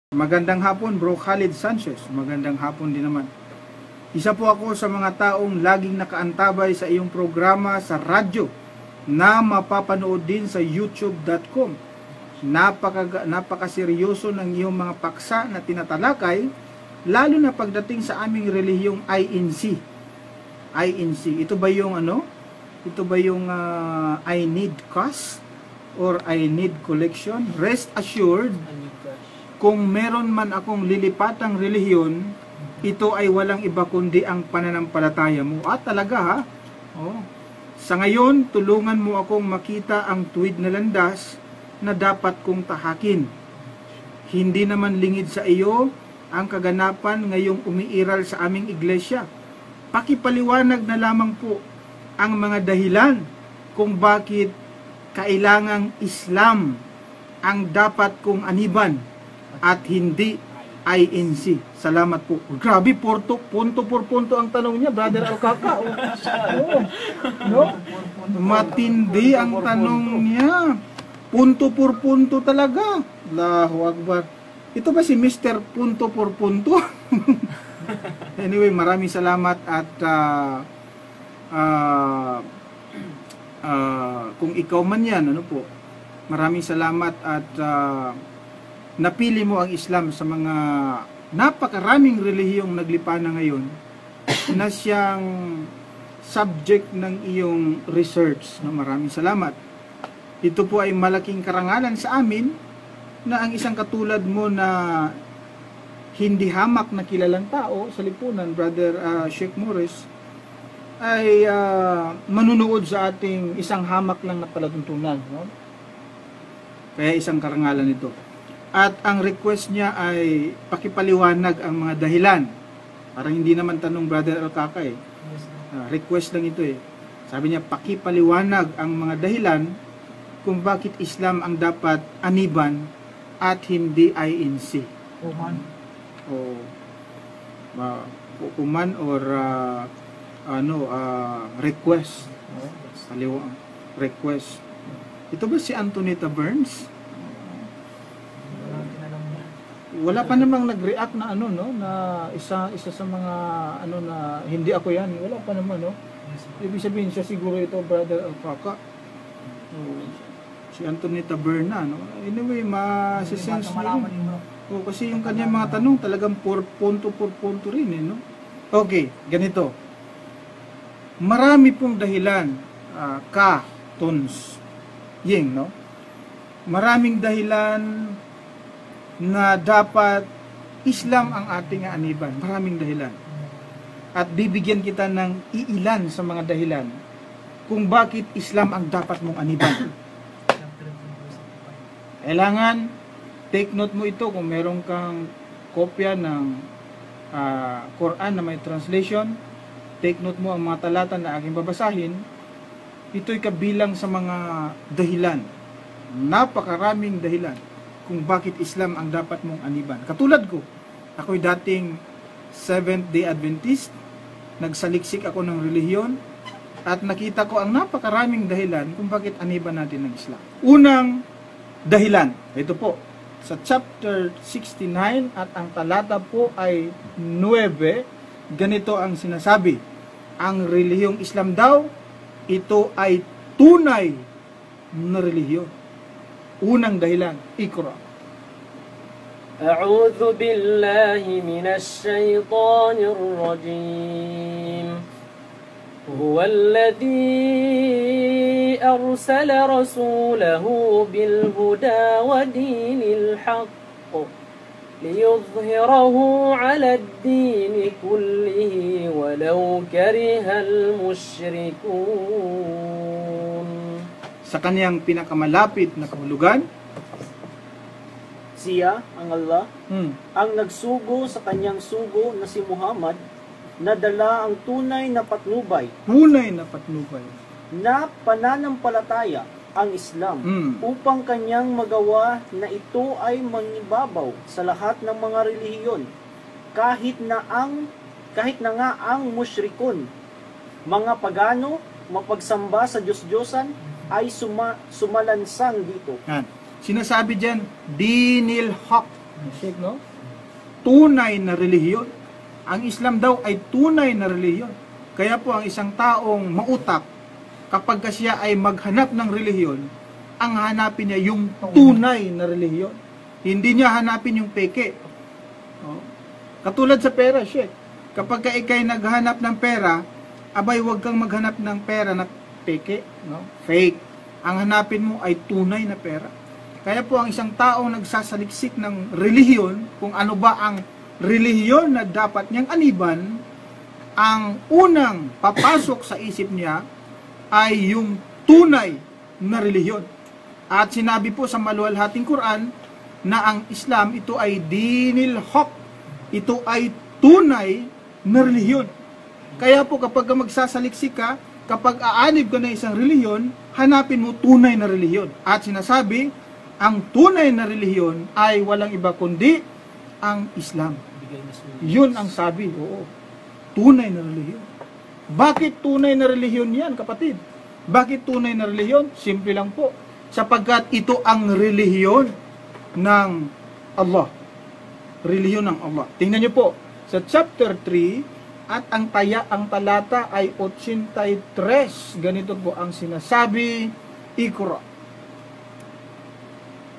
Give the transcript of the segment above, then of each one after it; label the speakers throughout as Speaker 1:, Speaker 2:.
Speaker 1: Magandang hapon, Bro Khalid Sanchez. Magandang hapon din naman. Isa po ako sa mga taong laging nakaantabay sa iyong programa sa radyo na mapapanood din sa youtube.com. Napakaseryoso ng iyong mga paksa na tinatalakay, lalo na pagdating sa aming relihiyong INC. Ito ba yung ano? Ito ba yung I need cost or I need collection? Rest assured, kung meron man akong lilipatang relihiyon, ito ay walang iba kundi ang pananampalataya mo. At talaga ha? Oh. Sa ngayon, tulungan mo akong makita ang tuwid na landas na dapat kong tahakin. Hindi naman lingid sa iyo ang kaganapan ngayong umiiral sa aming iglesia. Pakipaliwanag na lamang po ang mga dahilan kung bakit kailangang Islam ang dapat kong aniban at hindi INC. Salamat po. Grabe, punto por punto ang tanong niya, Brother Alcaca. No? Matindi ang tanong niya. Punto por punto talaga. Allahu Akbar. Ito ba si Mr. Punto por punto? Anyway, maraming salamat at kung ikaw man yan, ano po, maraming salamat at napili mo ang Islam sa mga napakaraming relihiyong naglipa na ngayon na siyang subject ng iyong research. No, maraming salamat. Ito po ay malaking karangalan sa amin na ang isang katulad mo na hindi hamak na kilalang tao sa lipunan, Brother Sheikh Morris, ay manunood sa ating isang hamak lang na palatuntunan. No? Kaya isang karangalan ito. At ang request niya ay pakipaliwanag ang mga dahilan. Parang hindi naman tanong Brother Alcaca eh. Request lang ito eh. Sabi niya, pakipaliwanag ang mga dahilan kung bakit Islam ang dapat aniban at hindi INC. Kuman or request. Request. Ito ba si Antonita Burns? Wala pa namang nag-react na na isa sa mga na hindi ako yan. Wala pa naman Ibig sabihin siya siguro ito, Brother Alcaca. Si Antonita Berna, Anyway, masisense mo. Kasi yung kanyang mga tanong talagang por punto rin Okay, ganito. Marami pong dahilan tons ying, Maraming dahilan na dapat Islam ang ating aniban. Maraming dahilan. At bibigyan kita ng iilan sa mga dahilan kung bakit Islam ang dapat mong aniban. Kailangan, take note mo ito kung meron kang kopya ng Quran na may translation. Take note mo ang mga talata na aking babasahin. Ito'y kabilang sa mga dahilan. Napakaraming dahilan kung bakit Islam ang dapat mong aniban. Katulad ko, ako'y dating Seventh-day Adventist, nagsaliksik ako ng relihiyon, at nakita ko ang napakaraming dahilan kung bakit aniban natin ng Islam. Unang dahilan, ito po, sa chapter 69 at ang talata po ay 9, ganito ang sinasabi. Ang relihiyong Islam daw, ito ay tunay na relihiyon. Unang dahilan, Iqra.
Speaker 2: A'udhu billahi minash shaytanir rajim. Huwa alladhi arsala rasulahu bil huda wa dinil haqq liyudhhirahu 'ala ad-din kullihi walau karihal musyrikun.
Speaker 1: Sa kaniyang pinakamalapit na kahulugan,
Speaker 3: siya, ang Allah, ang nagsugo sa kanyang sugo na si Muhammad, na dala ang tunay na patnubay.
Speaker 1: Tunay na patnubay.
Speaker 3: Na pananampalataya, ang Islam, upang kanyang magawa na ito ay mangibabaw sa lahat ng mga relihiyon, kahit na nga ang musyrikon, mga pagano, mapagsamba sa Diyos-Diyosan, ay sumalansang dito.
Speaker 1: Sinasabi dyan, dinil haq. Sheikh, no? Tunay na relihiyon. Ang Islam daw ay tunay na relihiyon. Kaya po ang isang taong mautak, kapag siya ay maghanap ng relihiyon, ang hanapin niya yung tunay na relihiyon. Hindi niya hanapin yung peke. No? Katulad sa pera, Sheikh. Kapag ka ikay naghanap ng pera, abay, huwag kang maghanap ng pera na peke, no? Fake. Ang hanapin mo ay tunay na pera. Kaya po ang isang taong nagsasaliksik ng relihiyon, kung ano ba ang relihiyon na dapat niyang aniban, ang unang papasok sa isip niya ay yung tunay na relihiyon. At sinabi po sa maluwalhating Quran na ang Islam, ito ay dinil haq. Ito ay tunay na relihiyon. Kaya po kapag magsasaliksik ka, kapag aanib ka na isang relihiyon, hanapin mo tunay na relihiyon. At sinasabi, ang tunay na relihiyon ay walang iba kundi ang Islam. Yun ang sabi, oo. Tunay na relihiyon. Bakit tunay na relihiyon yan, kapatid? Bakit tunay na relihiyon? Simple lang po. Sapagkat ito ang relihiyon ng Allah. Relihiyon ng Allah. Tingnan niyo po, sa chapter 3, at ang talata ay 83. Ganito po ang sinasabi. Iqra.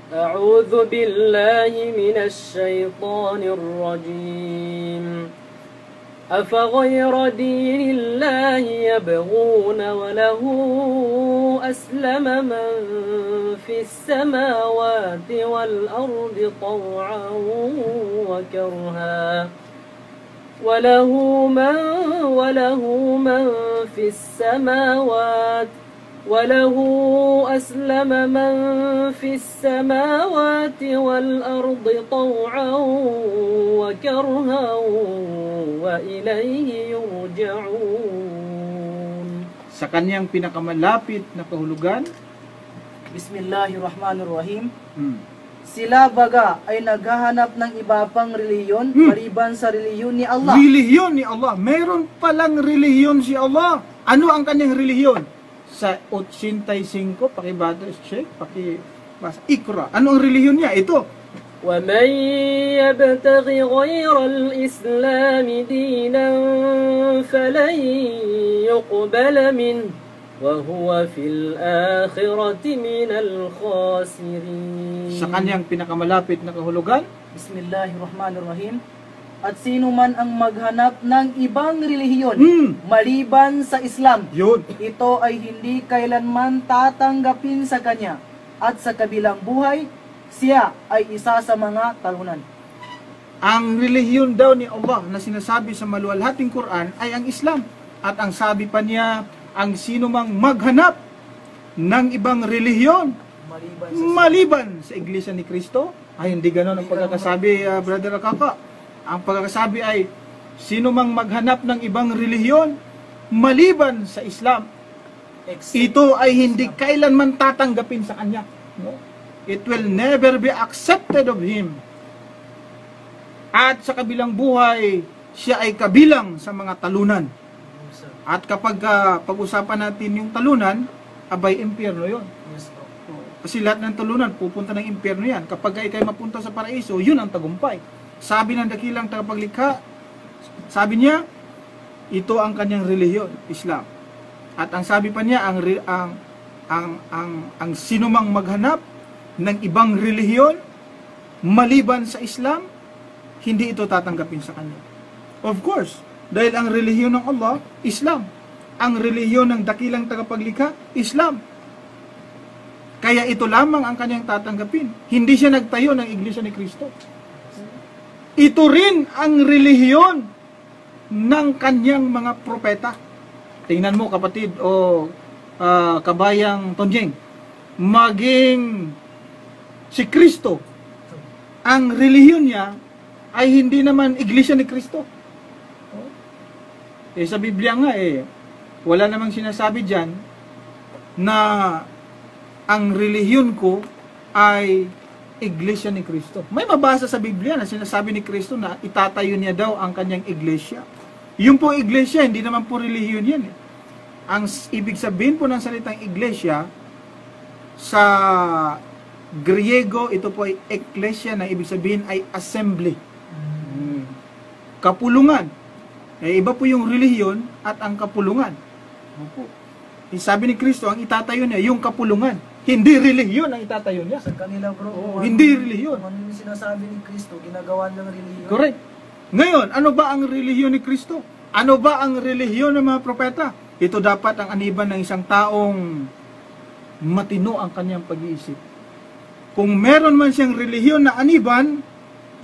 Speaker 2: أعوذ بالله من الشيطان الرجيم أفغير دين الله يبغون وله أسلم من في السماوات والأرض طوعا وكرها وله من في السماوات وله أسلم من في السماوات والأرض طوعا وكرها وإليه يرجعون.
Speaker 1: Sa kanyang pinakamalapit na kahulugan,
Speaker 3: Bismillahirrahmanirrahim. Sila baga ay naghahanap ng iba pang relihiyon maliban sa relihiyon ni Allah.
Speaker 1: Relihiyon ni Allah. Meron palang relihiyon si Allah. Ano ang kanyang relihiyon? Sa 85, pakibasa, Sheikh, pakibasa. Iqra. Ano ang relihiyon niya? Ito.
Speaker 2: وَمَنْ يَبْتَغِ غَيْرَ الْإِسْلَامِ دِينًا فَلَنْ يُقْبَلَ مِنْهُ وَهُوَ فِي الْآخِرَةِ مِنَ الْخَاسِرِينَ.
Speaker 1: Sa kanyang pinakamalapit na kahulugan,
Speaker 3: Bismillahirrahmanirrahim. At sino man ang maghanap ng ibang relihiyon maliban sa Islam,
Speaker 1: yun.
Speaker 3: Ito ay hindi kailanman tatanggapin sa kanya. At sa kabilang buhay, siya ay isa sa mga talunan.
Speaker 1: Ang relihiyon daw ni Allah na sinasabi sa maluwalhating Quran ay ang Islam. At ang sabi pa niya, ang sino mang maghanap ng ibang relihiyon maliban sa Iglesia ni Kristo, ay hindi ganon ang pagkakasabi, Brother Kaka. Ang pagkakasabi ay, sino mang maghanap ng ibang relihiyon maliban sa Islam, ito ay hindi kailanman tatanggapin sa kanya. No? It will never be accepted of him. At sa kabilang buhay, siya ay kabilang sa mga talunan. At kapag pag-usapan natin yung talunan, abay, impyerno yun. Kasi lahat ng talunan, pupunta ng impyerno yan. Kapag ikay mapunta sa paraiso, yun ang tagumpay. Sabi ng dakilang tagapaglikha, sabi niya, ito ang kanyang relihiyon, Islam. At ang sabi pa niya, ang sinumang maghanap ng ibang relihiyon maliban sa Islam, hindi ito tatanggapin sa kanya. Of course, dahil ang relihiyon ng Allah, Islam. Ang relihiyon ng dakilang tagapaglikha, Islam. Kaya ito lamang ang kanyang tatanggapin. Hindi siya nagtayo ng Iglesia ni Kristo. Ito rin ang relihiyon ng kanyang mga propeta. Tingnan mo, kapatid o kabayang Tonjeng, maging si Kristo, ang relihiyon niya ay hindi naman Iglesia ni Kristo. Sa Biblia nga wala namang sinasabi dyan na ang relihiyon ko ay Iglesia ni Kristo. May mabasa sa Biblia na sinasabi ni Kristo na itatayo niya daw ang kanyang iglesia. Yung po iglesia, hindi naman po relihiyon yan. Ang ibig sabihin po ng salitang iglesia sa Griego, ito po ay ecclesia, na ibig sabihin ay assembly. Kapulungan. Iba po yung relihiyon at ang kapulungan. Sabi ni Kristo, ang itatayo niya, yung kapulungan. Hindi relihiyon ang itatayo niya.
Speaker 4: Sa kanila bro,
Speaker 1: Hindi relihiyon.
Speaker 4: Ano yung sinasabi ni Kristo, ginagawa ng relihiyon.
Speaker 1: Correct. Ngayon, ano ba ang relihiyon ni Kristo? Ano ba ang relihiyon ng mga propeta? Ito dapat ang aniban ng isang taong matino ang kanyang pag-iisip. Kung meron man siyang relihiyon na aniban,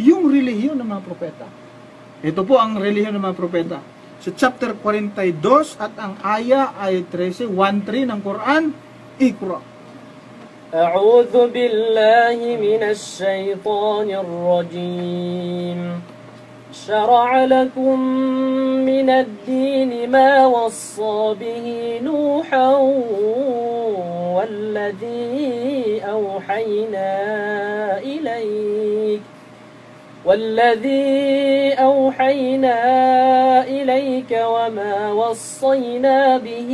Speaker 1: yung relihiyon ng mga propeta. Ito po ang relihiyon ng mga propeta. Sa chapter 42 at ang aya ay 13, 1-3 ng Quran, Iqra.
Speaker 2: أعوذ بالله من الشيطان الرجيم شرع لكم من الدين ما وصى به نوحا والذي أوحينا إليك وما وصينا به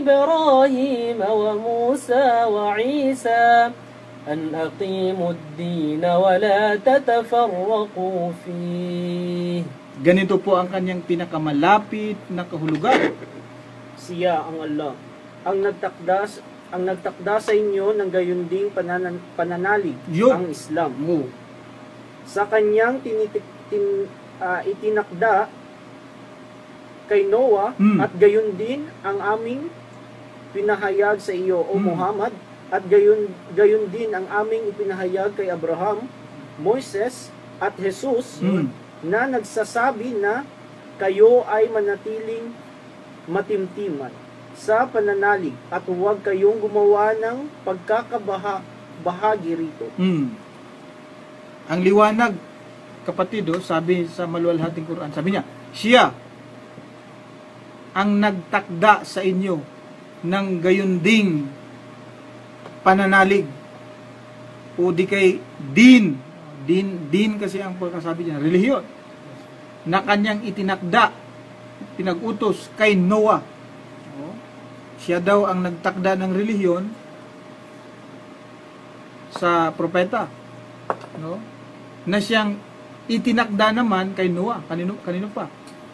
Speaker 2: إبراهيم وموسى وعيسى أن أقيموا الدين ولا تتفرقوا فيه.
Speaker 1: Ganito po ang kanyang pinakamalapit na kahulugan.
Speaker 3: Siya ang Allah, ang nagtakda sa inyo ng gayunding pananalig, ang Islam. Sa kanyang itinakda kay Noah at gayon din ang aming pinahayag sa iyo, O Muhammad, at gayon din ang aming ipinahayag kay Abraham, Moises at Jesus na nagsasabi na kayo ay manatiling matimtiman sa pananalig at huwag kayong gumawa ng pagkakabahagi rito.
Speaker 1: Ang liwanag, kapatid, sabi sa maluwalhating Quran, sabi niya, siya ang nagtakda sa inyo ng gayunding pananalig o di kay din kasi ang pagkasabi niya, relihiyon, na kanyang itinakda, pinag-utos kay Noah. Siya daw ang nagtakda ng relihiyon sa propeta, na siyang itinakda naman kay Noah. Kanino pa?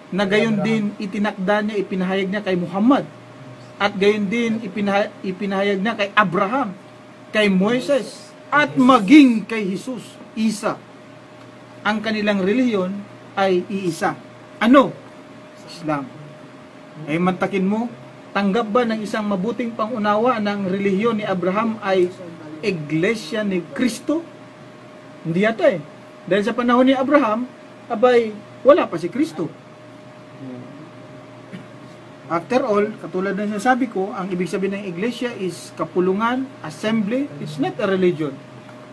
Speaker 1: Na gayon din itinakda niya, ipinahayag niya kay Muhammad. At gayon din ipinahayag niya kay Abraham, kay Moises, at maging kay Jesus, Isa. Ang kanilang relihiyon ay iisa. Ano? Islam. Ay mantakin mo, tanggap ba ng isang mabuting pangunawa ng relihiyon ni Abraham ay Iglesia ni Kristo? Hindi yata Dahil sa panahon ni Abraham, abay, wala pa si Kristo. After all, katulad na sinasabi ko, ang ibig sabihin ng iglesia is kapulungan, assembly. It's not a religion.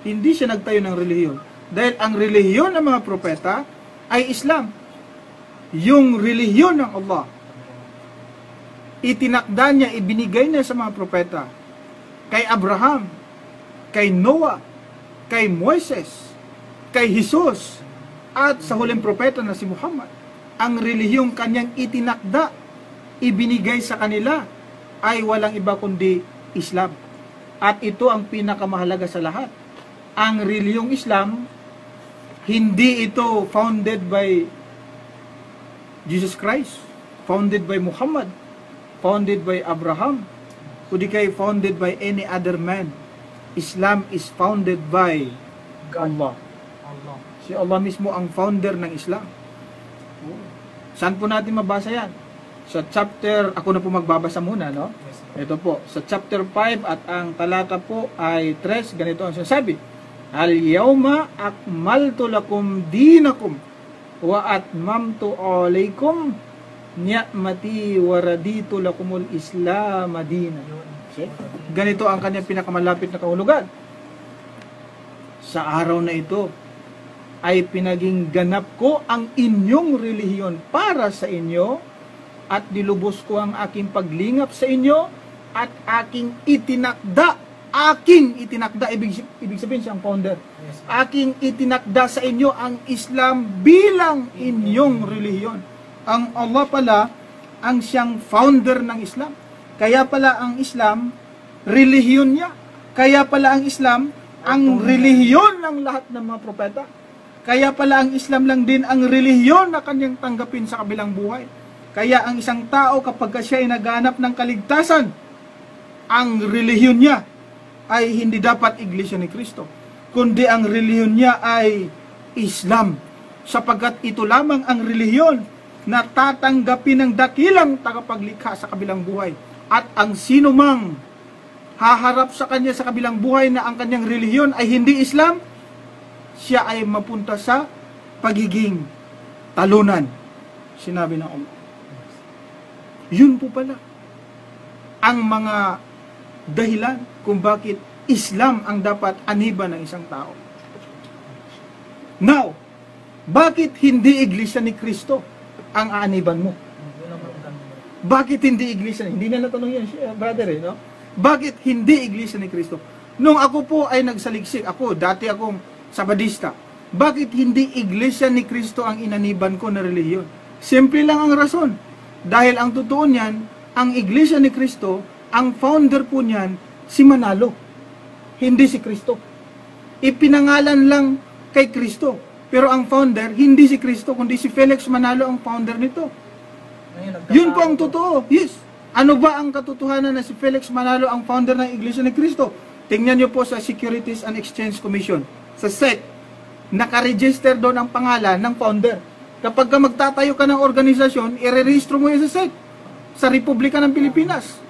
Speaker 1: Hindi siya nagtayo ng relihiyon. Dahil ang relihiyon ng mga propeta ay Islam. Yung relihiyon ng Allah, itinakda niya, ibinigay niya sa mga propeta. Kay Abraham, kay Noah, kay Moises, kay Jesus, at sa huling propeta na si Muhammad. Ang relihiyong kanyang itinakda, ibinigay sa kanila, ay walang iba kundi Islam. At ito ang pinakamahalaga sa lahat. Ang relihiyong Islam, hindi ito founded by Jesus Christ, founded by Muhammad, founded by Abraham, kundi kay founded by any other man. Islam is founded by Allah. Si Allah mismo ang founder ng Islam. Saan po natin mabasa yan? Sa chapter, ako na po magbabasa muna, no? Ito po, sa chapter 5 at ang talata po ay 3, ganito ang sinasabi. Al-yawma akmaltu lakum dinakum wa atmamtu alaykum ni'mati wa raditu lakumul Islam madina. Ganito ang kanyang pinakamalapit na kahulugan. Sa araw na ito ay pinaging ganap ko ang inyong relihiyon para sa inyo at nilubos ko ang aking paglingap sa inyo at aking itinakda, ibig sabihin siyang founder. Aking itinakda sa inyo ang Islam bilang inyong relihiyon. Ang Allah pala ang siyang founder ng Islam. Kaya pala ang Islam, relihiyon niya. Kaya pala ang Islam, ang relihiyon ng lahat ng mga propeta. Kaya pala ang Islam lang din ang relihiyon na kanyang tanggapin sa kabilang buhay. Kaya ang isang tao kapag siya ay naghanap ng kaligtasan, ang relihiyon niya ay hindi dapat Iglesia ni Cristo, kundi ang relihiyon niya ay Islam, sapagkat ito lamang ang relihiyon na tatanggapin ng dakilang tagapaglikha sa kabilang buhay. At ang sino mang haharap sa kanya sa kabilang buhay na ang kanyang relihiyon ay hindi Islam, siya ay mapunta sa pagiging talunan, sinabi ng Allah. Yun po pala ang mga dahilan kung bakit Islam ang dapat aniban ng isang tao. Now, bakit hindi Iglesia ni Cristo ang aaniban mo? Bakit hindi Iglesia? Hindi na natanong yan, brother, no? Bakit hindi Iglesia ni Cristo? Nung ako po ay nagsaliksik, dati akong Sabadista, bakit hindi Iglesia ni Cristo ang inaniban ko na relihiyon? Simple lang ang rason. Dahil ang totoo niyan, ang Iglesia ni Cristo, ang founder po niyan, si Manalo. Hindi si Cristo. Ipinangalan lang kay Cristo. Pero ang founder, hindi si Cristo, kundi si Felix Manalo ang founder nito. Yun po ang totoo. Yes. Ano ba ang katotohanan na si Felix Manalo ang founder ng Iglesia ni Cristo? Tingnan niyo po sa Securities and Exchange Commission, sa SEC, nakaregister doon ang pangalan ng founder. Kapag ka magtatayo ka ng organisasyon, irerehistro mo yan sa SEC, sa Republika ng Pilipinas.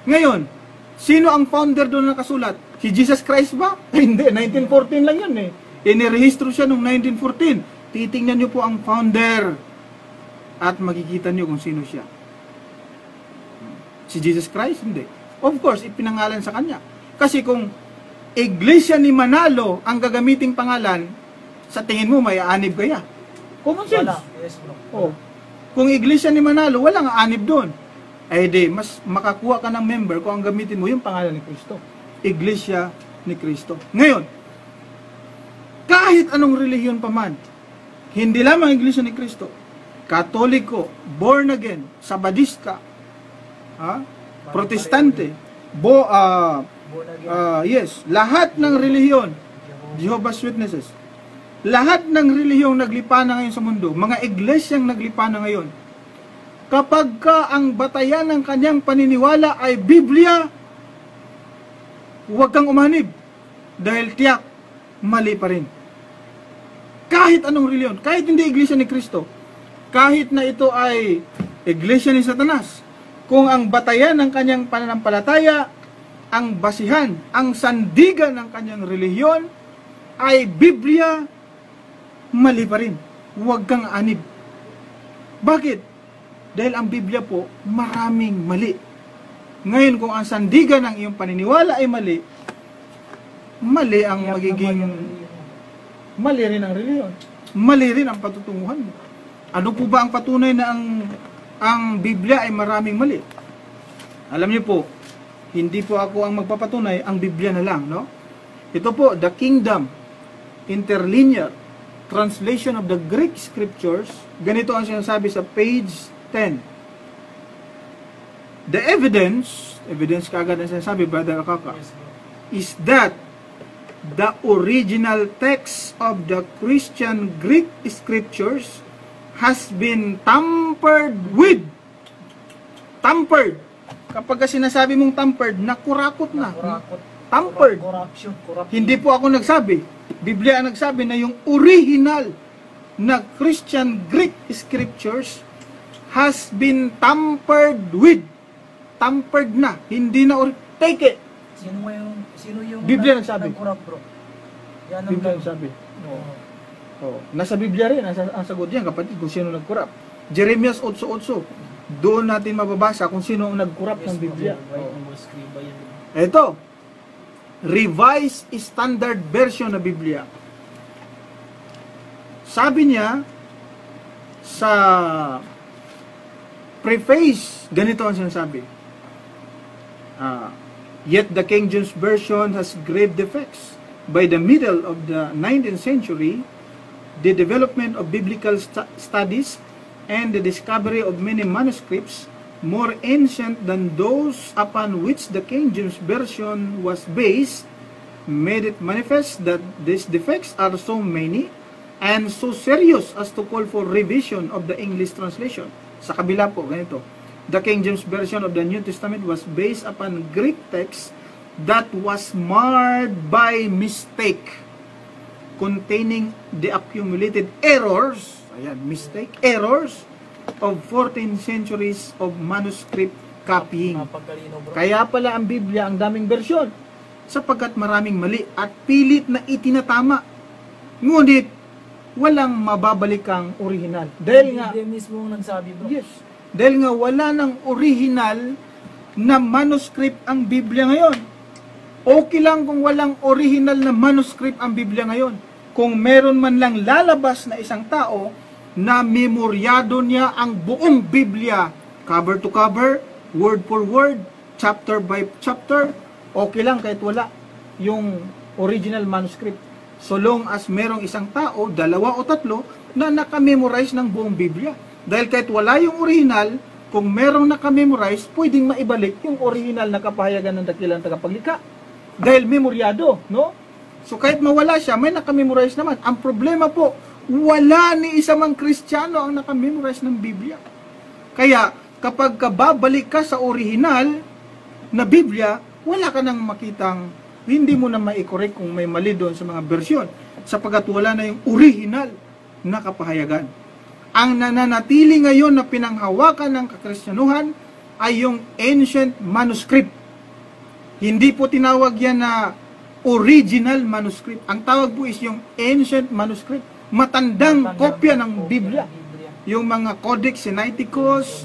Speaker 1: Ngayon, sino ang founder doon nakasulat? Si Jesus Christ ba? Hindi, 1914 lang yun eh. Inirehistro siya noong 1914. Titingnan niyo po ang founder at makikita niyo kung sino siya. Si Jesus Christ? Hindi. Of course, ipinangalan sa kanya. Kasi kung Iglesia ni Manalo ang gagamiting pangalan, sa tingin mo may aanib kaya? Common sense.
Speaker 4: Wala. Yes, bro.
Speaker 1: Oh. Kung Iglesia ni Manalo, walang aanib doon. Eh di, mas makakuha ka ng member kung ang gamitin mo yung pangalan ni Cristo. Iglesia ni Cristo. Ngayon, kahit anong relihiyon pa man, hindi lamang Iglesia ni Cristo, Katoliko, born again, Sabadista, Protestante, yes, lahat ng relihiyon, Jehovah's Witnesses, lahat ng relihiyong naglipa na ngayon sa mundo, mga iglesyang naglipa na ngayon, kapag ka ang batayan ng kanyang paniniwala ay Biblia, huwag kang umanib, dahil tiyak, mali pa rin. Kahit anong relihiyon, kahit hindi Iglesia ni Cristo, kahit na ito ay Iglesia ni Satanas, kung ang batayan ng kanyang pananampalataya, ang basihan, ang sandigan ng kanyang relihiyon ay Biblia, mali pa rin. Huwag kang anib. Bakit? Dahil ang Biblia po, maraming mali. Ngayon, kung ang sandigan ng iyong paniniwala ay mali, mali ang magiging, mali rin ang relihiyon. Mali rin ang patutunguhan mo. Ano po ba ang patunay na ang Biblia ay maraming mali? Alam niyo po, hindi po ako ang magpapatunay, ang Biblia na lang, no? Ito po, The Kingdom, Interlinear Translation of the Greek Scriptures. Ganito ang sinasabi sa page 10. The evidence kaagad ang sinasabi, Brother Akaka, is that the original text of the Christian Greek Scriptures has been tampered with. Tampered. Kapag sinasabi mong tampered, nakurakot na. Tampered.
Speaker 4: Corruption.
Speaker 1: Hindi po ako nagsabi. Biblia ang nagsabi na yung original na Christian Greek Scriptures has been tampered with. Tampered na. Hindi na take it.
Speaker 4: Sino yung
Speaker 1: Biblia nagsabi.
Speaker 4: nag-corrupt, bro? Yan ang
Speaker 1: Biblia nagsabi. Oh, nasa Biblia rin, ang sagot diyan, kapatid, kung sino nag-corrupt. Jeremias 8:8. Doon natin mababasa kung sino ang nag-corrupt ng Biblia. Ito, Revised Standard Version na Biblia. Sabi niya sa preface, ganito ang sinasabi. Yet the King James Version has grave defects. By the middle of the 19th century, the development of biblical studies and the discovery of many manuscripts more ancient than those upon which the King James Version was based made it manifest that these defects are so many and so serious as to call for revision of the English translation. Sa kabila po, ganito. The King James Version of the New Testament was based upon Greek text that was marred by mistake, containing the accumulated errors, ayan, mistake, errors of 14 centuries of manuscript copying.
Speaker 4: Mapagkalino, bro.
Speaker 1: Kaya pala ang Biblia ang daming bersyon, sapagkat maraming mali at pilit na itinatama. Ngunit, walang mababalikang original. Dahil nga,
Speaker 4: Biblia mismo ang nagsabi, bro.
Speaker 1: yes, dahil nga wala ng original na manuscript ang Biblia ngayon. Okay lang kung walang original na manuscript ang Biblia ngayon. Kung meron man lang lalabas na isang tao na memoryado niya ang buong Biblia, cover to cover, word for word, chapter by chapter, okay lang kahit wala yung original manuscript. So long as merong isang tao, dalawa o tatlo, na nakamemorize ng buong Biblia. Dahil kahit wala yung original, kung merong nakamemorize, pwedeng maibalik yung original na kapahayagan ng dakilang tagapaglikha. Dahil memoryado, no? So kahit mawala siya, may nakamemorize naman. Ang problema po, wala ni isa mang Kristiyano ang nakamemorize ng Biblia. Kaya, kapag babalik ka sa original na Biblia, wala ka nang makitang, hindi mo na mai-correct kung may mali doon sa mga bersyon, sapagkat wala na yung original na kapahayagan. Ang nananatili ngayon na pinanghawakan ng kakristyanuhan ay yung ancient manuscript. Hindi po tinawag yan na original manuscript. Ang tawag po is yung ancient manuscript. Matandang kopya ng Biblia. Yung mga Codex Sinaiticus,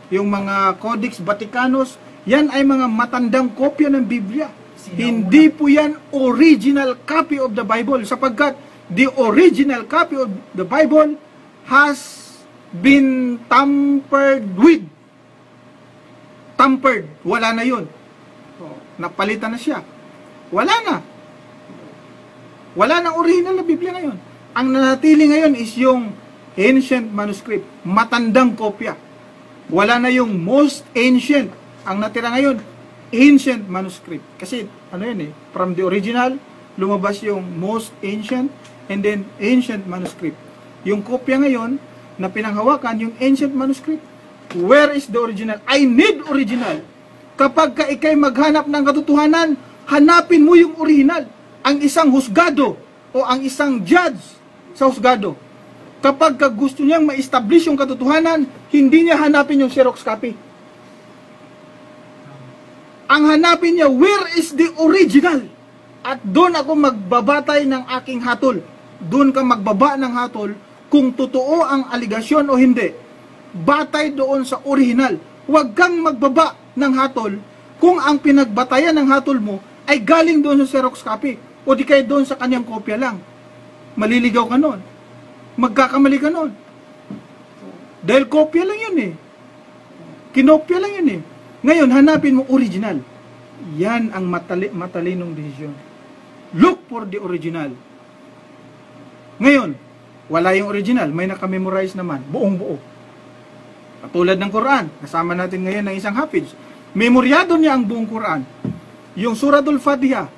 Speaker 1: yung mga Codex Vaticanus, yan ay mga matandang kopya ng Biblia. Hindi po yan original copy of the Bible, sapagkat the original copy of the Bible has been tampered with. Tampered. Wala na yun. Napalitan na siya. Wala na. Wala na original na Biblia ngayon. Ang nanatili ngayon is yung ancient manuscript. Matandang kopya. Wala na yung most ancient. Ang natira ngayon, ancient manuscript. Kasi, ano yun from the original, lumabas yung most ancient, and then ancient manuscript. Yung kopya ngayon, na pinanghawakan, yung ancient manuscript. Where is the original? I need original. Kapag ka ikay maghanap ng katotohanan, hanapin mo yung original. Ang isang husgado, o ang isang judge sa husgado. Kapag ka gusto niyang ma-establish yung katotohanan, hindi niya hanapin yung Xerox copy. Ang hanapin niya, where is the original? At doon ako magbabatay ng aking hatol. Doon ka magbaba ng hatol kung totoo ang aligasyon o hindi. Batay doon sa original. Huwag kang magbaba ng hatol kung ang pinagbatayan ng hatol mo ay galing doon sa Xerox copy o di kaya doon sa kanyang kopya lang. Maliligaw ka noon. Magkakamali ka noon. Dahil kopya lang yun Kinopya lang yun Ngayon, hanapin mo original. Yan ang matalinong desisyon. Look for the original. Ngayon, wala yung original. May nakamemorize naman. Buong buo. Katulad ng Quran. Kasama natin ngayon ng isang hafiz. Memoryado niya ang buong Quran. Yung Suratul Fatiha.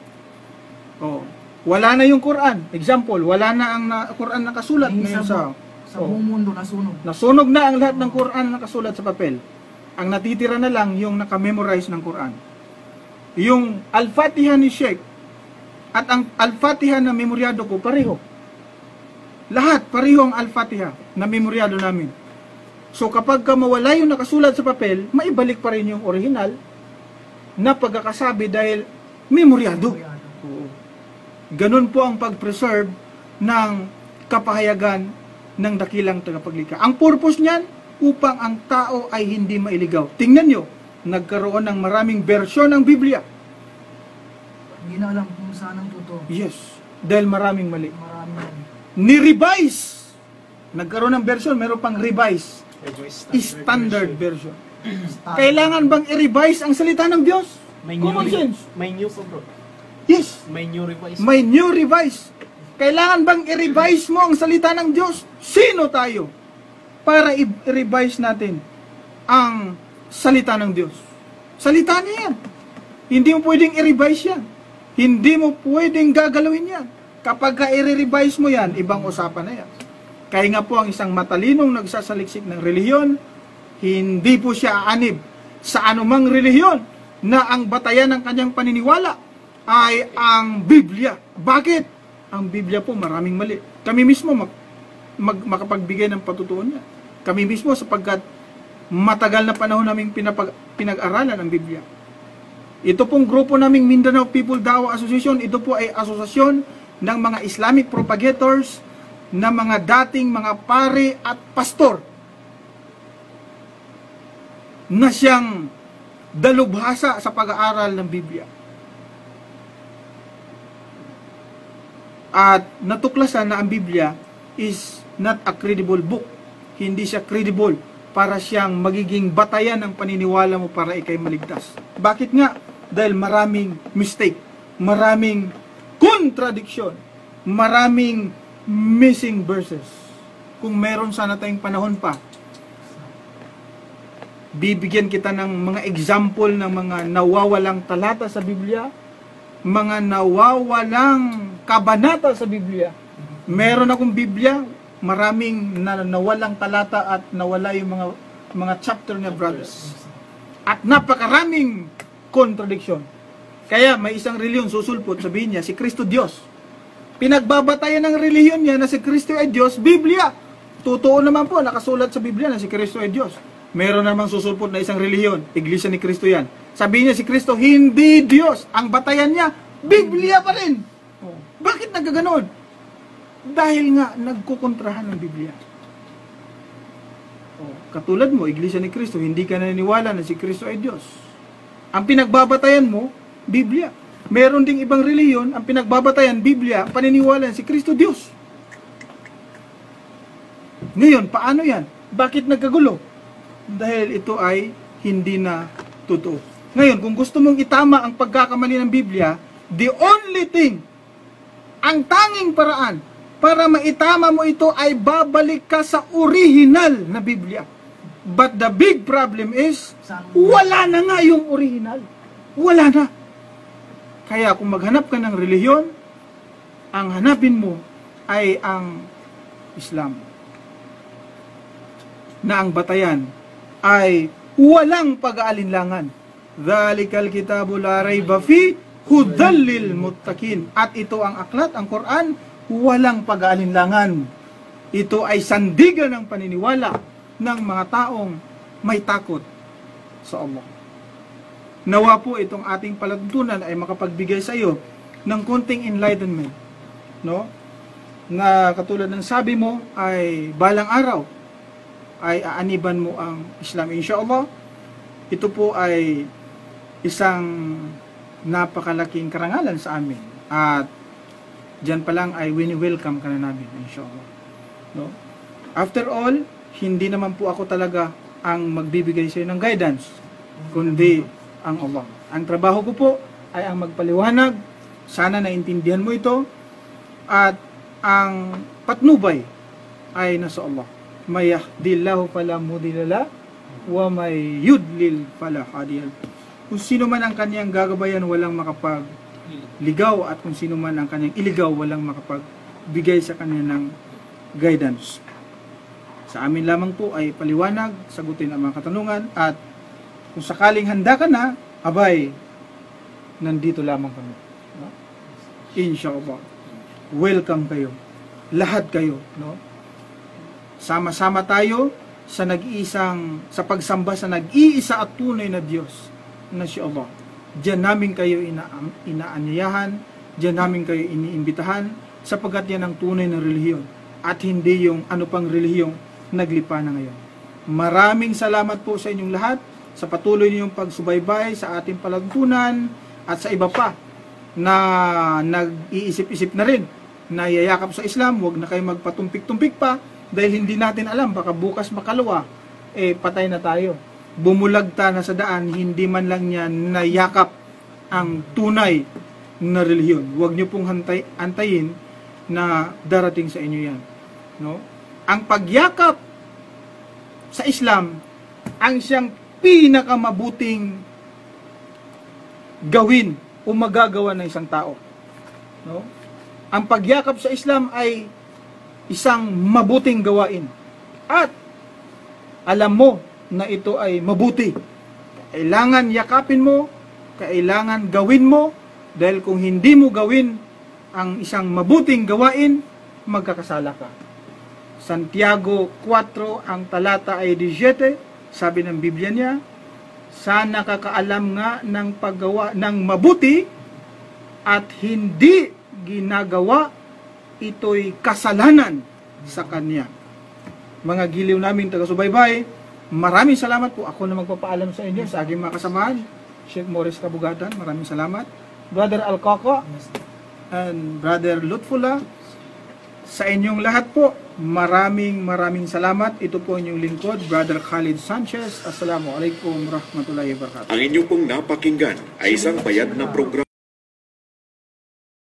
Speaker 1: Wala na yung Quran. Example, wala na ang Quran nakasulat ngayon sa
Speaker 4: buong mundo nasunog.
Speaker 1: Nasunog na ang lahat ng Quran nakasulat sa papel. Ang natitira na lang yung nakamemorize ng Quran. Yung Al-Fatiha ni Sheikh at ang Al-Fatiha na memoryado ko, pareho. Lahat, pareho ang Al-Fatiha na memoryado namin. So kapag mawala yung nakasulat sa papel, maibalik pa rin yung original na pagkakasabi dahil memoryado. Ganun po ang pag-preserve ng kapahayagan ng dakilang tagapaglikha. Ang purpose niyan, upang ang tao ay hindi mailigaw. Tingnan nyo, nagkaroon ng maraming bersyon ng Biblia.
Speaker 4: Hindi na alam kung saan ang totoo.
Speaker 1: Yes, dahil maraming mali.
Speaker 4: Maraming.
Speaker 1: Ni-revise. Nagkaroon ng version, meron pang revise. Standard version. Kailangan bang i-revise ang salita ng Diyos? Common sense.
Speaker 3: May new po, bro.
Speaker 1: Yes.
Speaker 3: May new revise.
Speaker 1: May new revise. Kailangan bang i-revise mo ang salita ng Diyos? Sino tayo? Para i-revise natin ang salita ng Diyos. Salita niya yan. Hindi mo pwedeng i-revise yan. Hindi mo pwedeng gagalawin yan. Kapag i-revise mo yan, ibang usapan na yan. Kaya nga po ang isang matalinong nagsasaliksik ng relihiyon, hindi po siya aanib sa anumang relihiyon na ang batayan ng kanyang paniniwala ay ang Biblia. Bakit? Ang Biblia po maraming mali. Kami mismo makapagbigay ng patutuon niya. Kami mismo sapagkat matagal na panahon naming pinag-aralan ang Biblia. Ito pong grupo naming Mindanao People Dawa Association, ito po ay asosasyon ng mga Islamic propagators na mga dating mga pare at pastor na siyang dalubhasa sa pag-aaral ng Biblia. At natuklasan na ang Biblia is not a credible book. Hindi siya credible para siyang magiging batayan ng paniniwala mo para ikay maligtas. Bakit nga? Dahil maraming mistake, maraming contradiction, maraming missing verses. Kung meron sana tayong panahon pa, bibigyan kita ng mga example ng mga nawawalang talata sa Biblia, mga nawawalang kabanata sa Biblia. Meron akong Biblia, maraming nawalang talata at nawala yung mga chapter niya, brothers. At napakaraming contradiction. Kaya may isang reliyon susulpot, sabihin niya, si Kristo Diyos. Pinagbabatayan ng reliyon niya na si Kristo ay Diyos, Biblia. Totoo naman po, nakasulat sa Biblia na si Kristo ay Diyos. Meron namang susulpot na isang reliyon, Iglesia ni Kristo yan. Sabihin niya si Kristo, hindi Diyos. Ang batayan niya, Biblia pa rin. Bakit nagkaganon? Dahil nga, nagkukontrahan ng Biblia. Katulad mo, Iglesia ni Kristo, hindi ka naniniwala na si Kristo ay Diyos. Ang pinagbabatayan mo, Biblia. Meron ding ibang reliyon, ang pinagbabatayan, Biblia, paniniwala na si Kristo Diyos. Ngayon, paano yan? Bakit nagkagulo? Dahil ito ay hindi na totoo. Ngayon, kung gusto mong itama ang pagkakamali ng Biblia, the only thing, ang tanging paraan para maitama mo ito ay babalik ka sa original na Biblia. But the big problem is, wala na nga yung original. Wala na. Kaya kung maghanap ka ng relihiyon, ang hanapin mo ay ang Islam. Na ang batayan ay walang pag-aalinlangan. Dhalikal kitabu la rayba fi hudal lil muttaqin. At ito ang aklat, ang Quran, walang pag-aalinlangan. Ito ay sandigan ng paniniwala ng mga taong may takot sa Allah. Nawa po itong ating palatuntunan ay makapagbigay sa iyo ng konting enlightenment, no? Na katulad ng sabi mo ay balang araw ay aaniban mo ang Islam, inshallah. Ito po ay isang napakalaking karangalan sa amin at diyan pa lang ay wini-welcome ka na namin, inshallah, no? After all, hindi naman po ako talaga ang magbibigay sa iyo ng guidance, kundi ang Allah. Ang trabaho ko po ay ang magpaliwanag. Sana naintindihan mo ito. At ang patnubay ay nasa Allah. May yahdillahu fala mudilla lahu wa may yudlil fala hadiya lahu. Kung sino man ang kanyang gagabayan, walang makapagligaw, at kung sino man ang kanyang iligaw, walang makapagbigay sa kanya ng guidance. Sa amin lamang po ay paliwanag, sagutin ang mga katanungan, at kung sakaling handa ka na, abay, nandito lamang kami. No? Inshallah. Welcome kayo. Lahat kayo. No? Sama-sama tayo sa sa pagsamba sa nag-iisa at tunay na Diyos na si Allah. Diyan namin kayo inaanyayahan, diyan namin kayo iniimbitahan, sapagkat yan ang tunay na relihiyon at hindi yung ano pang relihiyong naglipa na ngayon. Maraming salamat po sa inyong lahat sa patuloy ninyong pagsubaybay sa ating palatuntunan at sa iba pa na nag-iisip-isip na rin na yayakap sa Islam. Huwag na kayo magpatumpik-tumpik pa dahil hindi natin alam, baka bukas makalawa patay na tayo. Bumulagta na sa daan, hindi man lang niya nayakap ang tunay na relihiyon. Huwag niyo pong antayin na darating sa inyo yan, no? Ang pagyakap sa Islam ang siyang pinakamabuting gawin o magagawa ng isang tao. No? Ang pagyakap sa Islam ay isang mabuting gawain. At alam mo na ito ay mabuti. Kailangan yakapin mo, kailangan gawin mo, dahil kung hindi mo gawin ang isang mabuting gawain, magkakasala ka. Santiago 4, ang talata ay 17, sabi ng Biblia niya, sa nakakaalam nga ng paggawa ng mabuti at hindi ginagawa, ito'y kasalanan sa kanya. Mga giliw naming taga-subaybay, maraming salamat po. Ako na magpapaalam sa inyo, sa aking mga kasamahan, Sheikh Morris Kabugatan, maraming salamat. Brother Alcoco and Brother Lutfula, sa inyong lahat po, maraming salamat. Ito po inyong lingkod, Brother Khalid Sanchez. Assalamualaikum warahmatullahi wabarakatuh.
Speaker 5: Ang inyong pong napakinggan ay isang bayad na programa.